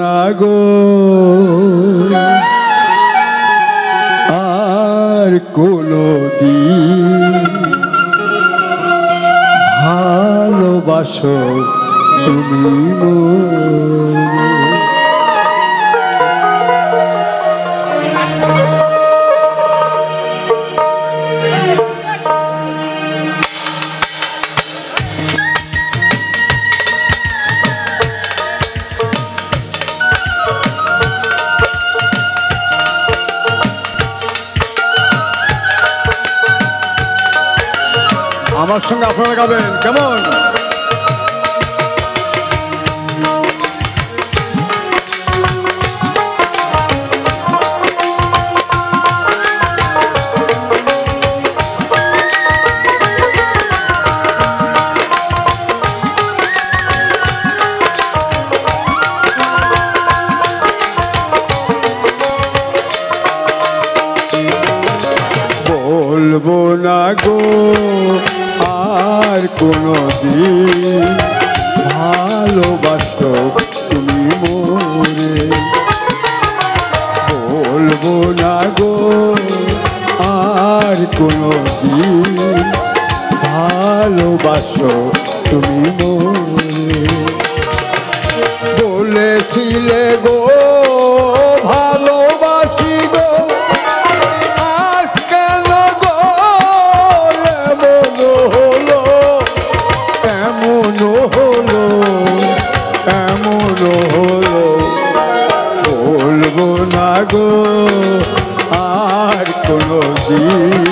না গো আর কোনদিন ভালোবাসো তুমি মোরে। আমার সঙ্গে আপনারা গাবেন কেমন? বলবো না গো আর কোনদিন ভালোবাসো তুমি মোরে। বলবো না গো আর কোনদিন ভালোবাসো তুমি মোরে। বলেছিলে গো ভালোবাসি গো, আজ কেন গো এমন হলো, এমন হলো, এমন হলো। বলবো না গো আর কোনদিন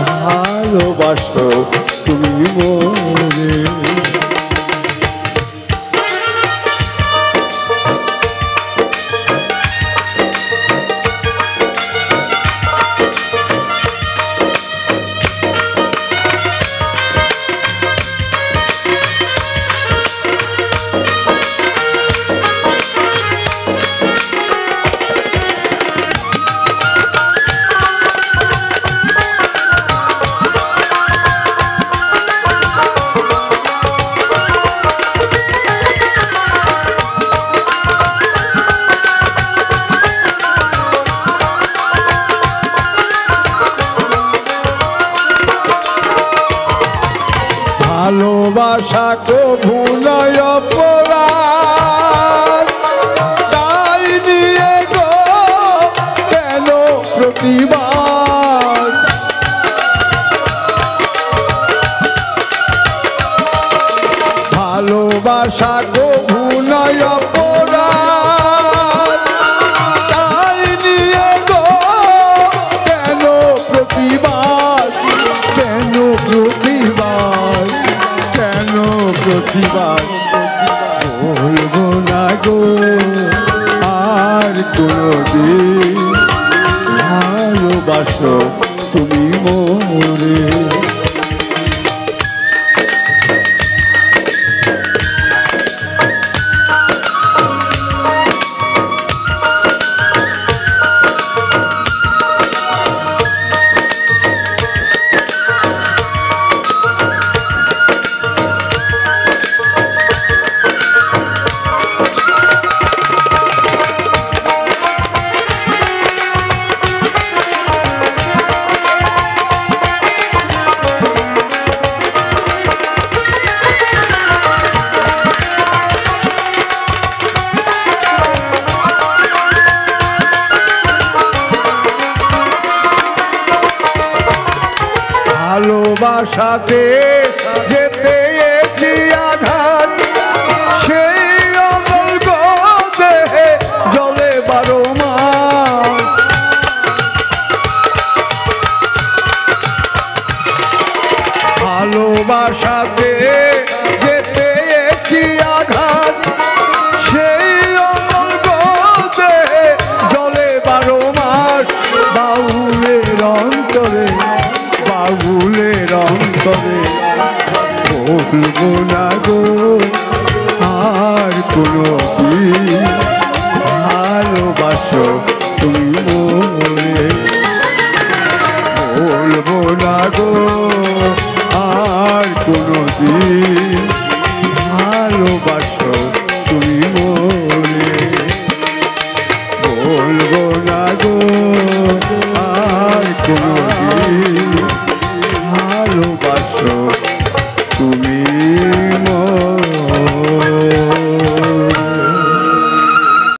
ভালোবাসো তুমি মোরে। ভালোবাসা কভু নয় অপরাধ, তাই নিয়ে গো কেন প্রতিবাদ। ভালোবাসা কভু নয় অপরাধ, তাই নিয়ে গো কেন প্রতিবাদ, কেন প্রতিবাদ, কেন প্রতিবাদ। বলবো না গো আর কোনদিন ভালোবাসো তুমি মোরে। ভালোবাসাতে যে পেয়েছি আঘাত, সেই অমল গো দেহে জলে 12 মাস। ভালোবাসাতে যে পেয়েছি আঘাত, সেই অমল গো দেহে জলে 12 মাস। বাউলের অন্তরে, বাউলের অন্তরে বলবো না গো আর কোনদিন ভালোবাসো তুমি মোরে। বলবো না গো আর কোনদিন